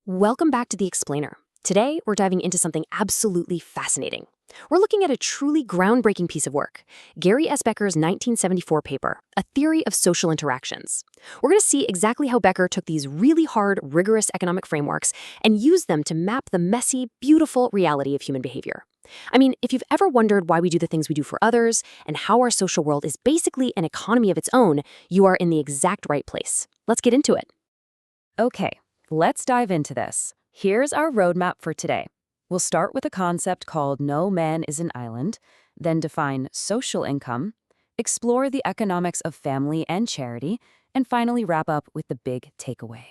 Welcome back to The Explainer. Today, we're diving into something absolutely fascinating. We're looking at a truly groundbreaking piece of work, Gary S. Becker's 1974 paper, A Theory of Social Interactions. We're going to see exactly how Becker took these really hard, rigorous economic frameworks and used them to map the messy, beautiful reality of human behavior. I mean, if you've ever wondered why we do the things we do for others and how our social world is basically an economy of its own, you are in the exact right place. Let's get into it. Okay, let's dive into this. Here's our roadmap for today. We'll start with a concept called no man is an island, then define social income, explore the economics of family and charity, and finally wrap up with the big takeaway.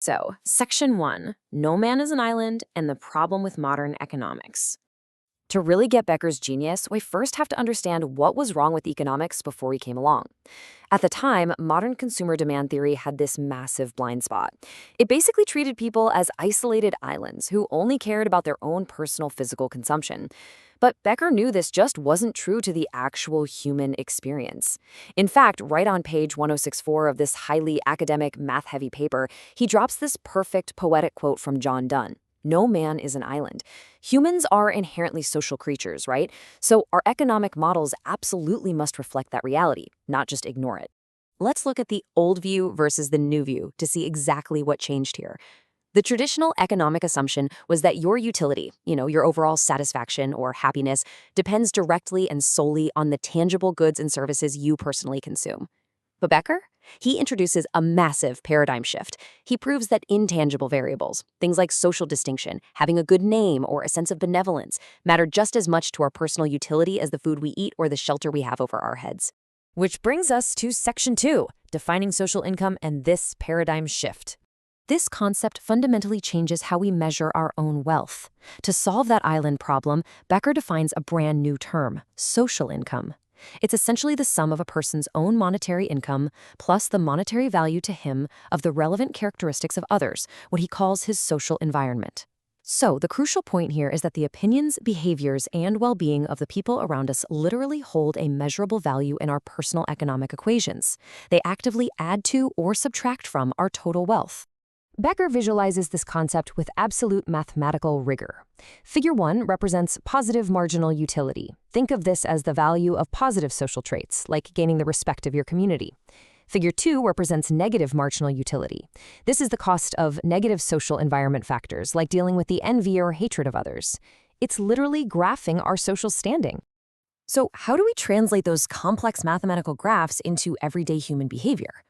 So, Section 1, No Man is an Island and the Problem with Modern Economics. To really get Becker's genius, we first have to understand what was wrong with economics before he came along. At the time, modern consumer demand theory had this massive blind spot. It basically treated people as isolated islands who only cared about their own personal physical consumption. But Becker knew this just wasn't true to the actual human experience. In fact, right on page 1064 of this highly academic, math-heavy paper, he drops this perfect poetic quote from John Donne. No man is an island. Humans are inherently social creatures, right? So our economic models absolutely must reflect that reality, not just ignore it. Let's look at the old view versus the new view to see exactly what changed here. The traditional economic assumption was that your utility, your overall satisfaction or happiness, depends directly and solely on the tangible goods and services you personally consume. But Becker? He introduces a massive paradigm shift. He proves that intangible variables, things like social distinction, having a good name, or a sense of benevolence, matter just as much to our personal utility as the food we eat or the shelter we have over our heads. Which brings us to Section 2, defining social income and this paradigm shift. This concept fundamentally changes how we measure our own wealth. To solve that island problem, Becker defines a brand new term, social income. It's essentially the sum of a person's own monetary income plus the monetary value to him of the relevant characteristics of others, what he calls his social environment. So, the crucial point here is that the opinions, behaviors, and well-being of the people around us literally hold a measurable value in our personal economic equations. They actively add to or subtract from our total wealth. Becker visualizes this concept with absolute mathematical rigor. Figure 1 represents positive marginal utility. Think of this as the value of positive social traits, like gaining the respect of your community. Figure 2 represents negative marginal utility. This is the cost of negative social environment factors, like dealing with the envy or hatred of others. It's literally graphing our social standing. So, how do we translate those complex mathematical graphs into everyday human behavior?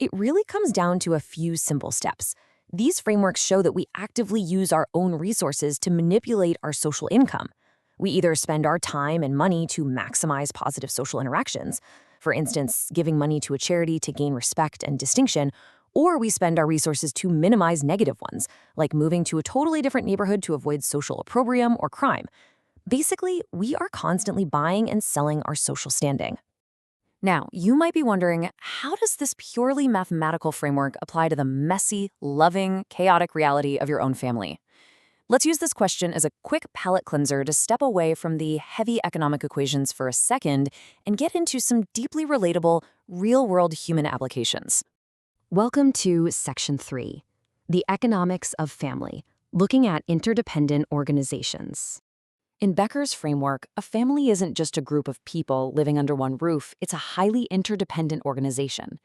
It really comes down to a few simple steps. These frameworks show that we actively use our own resources to manipulate our social income. We either spend our time and money to maximize positive social interactions, for instance, giving money to a charity to gain respect and distinction, or we spend our resources to minimize negative ones, like moving to a totally different neighborhood to avoid social opprobrium or crime. Basically, we are constantly buying and selling our social standing. Now, you might be wondering, how does this purely mathematical framework apply to the messy, loving, chaotic reality of your own family? Let's use this question as a quick palate cleanser to step away from the heavy economic equations for a second and get into some deeply relatable, real-world human applications. Welcome to Section 3, The Economics of Family, looking at interdependent organizations. In Becker's framework, a family isn't just a group of people living under one roof, it's a highly interdependent organization.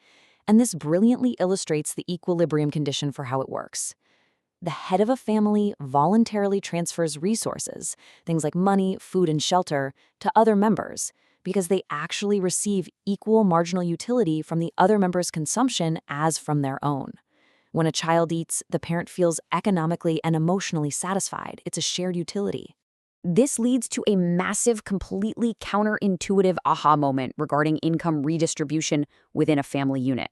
And this brilliantly illustrates the equilibrium condition for how it works. The head of a family voluntarily transfers resources, things like money, food, and shelter, to other members, because they actually receive equal marginal utility from the other member's consumption as from their own. When a child eats, the parent feels economically and emotionally satisfied. It's a shared utility. This leads to a massive, completely counterintuitive aha moment regarding income redistribution within a family unit.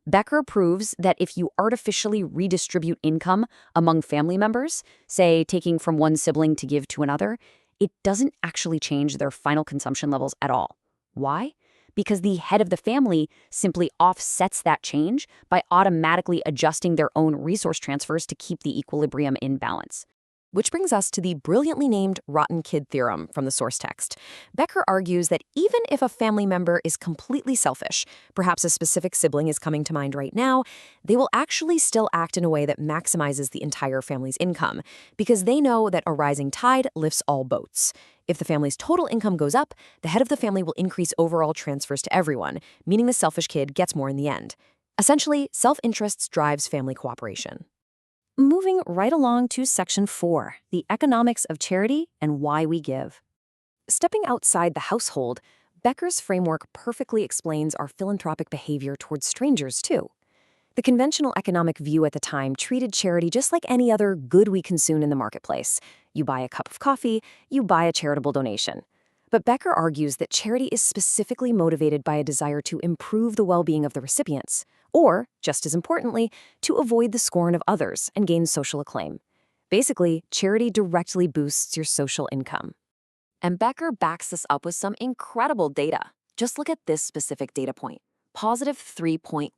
Becker proves that if you artificially redistribute income among family members, say taking from one sibling to give to another, it doesn't actually change their final consumption levels at all. Why? Because the head of the family simply offsets that change by automatically adjusting their own resource transfers to keep the equilibrium in balance. Which brings us to the brilliantly named rotten kid theorem from the source text. Becker argues that even if a family member is completely selfish, perhaps a specific sibling is coming to mind right now, they will actually still act in a way that maximizes the entire family's income, because they know that a rising tide lifts all boats. If the family's total income goes up, the head of the family will increase overall transfers to everyone, meaning the selfish kid gets more in the end. Essentially, self-interest drives family cooperation. Moving right along to Section 4, the economics of charity and why we give. Stepping outside the household, Becker's framework perfectly explains our philanthropic behavior towards strangers, too. The conventional economic view at the time treated charity just like any other good we consume in the marketplace. You buy a cup of coffee, you buy a charitable donation. But Becker argues that charity is specifically motivated by a desire to improve the well-being of the recipients, or, just as importantly, to avoid the scorn of others and gain social acclaim. Basically, charity directly boosts your social income. And Becker backs this up with some incredible data. Just look at this specific data point, positive 3.1.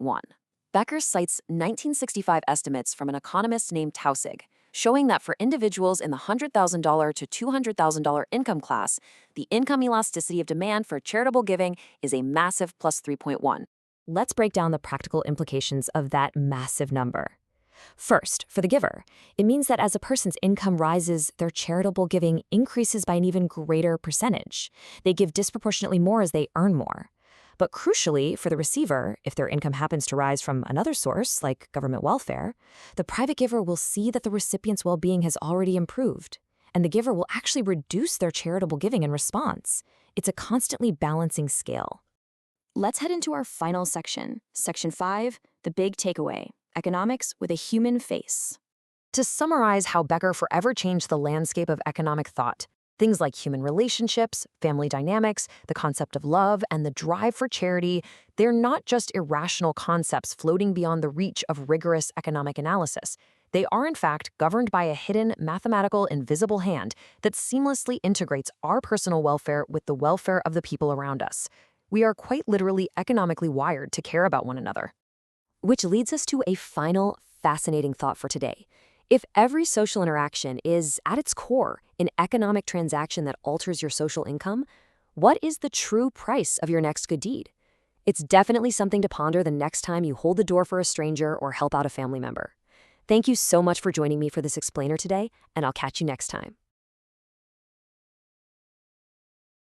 Becker cites 1965 estimates from an economist named Taussig, showing that for individuals in the $100,000 to $200,000 income class, the income elasticity of demand for charitable giving is a massive plus 3.1. Let's break down the practical implications of that massive number. First, for the giver, it means that as a person's income rises, their charitable giving increases by an even greater percentage. They give disproportionately more as they earn more. But crucially, for the receiver, if their income happens to rise from another source, like government welfare, the private giver will see that the recipient's well-being has already improved, and the giver will actually reduce their charitable giving in response. It's a constantly balancing scale. Let's head into our final section, Section 5, the big takeaway, economics with a human face. To summarize how Becker forever changed the landscape of economic thought, things like human relationships, family dynamics, the concept of love, and the drive for charity, they're not just irrational concepts floating beyond the reach of rigorous economic analysis. They are, in fact, governed by a hidden, mathematical, invisible hand that seamlessly integrates our personal welfare with the welfare of the people around us. We are quite literally economically wired to care about one another. Which leads us to a final, fascinating thought for today. If every social interaction is, at its core, an economic transaction that alters your social income, what is the true price of your next good deed? It's definitely something to ponder the next time you hold the door for a stranger or help out a family member. Thank you so much for joining me for this explainer today, and I'll catch you next time.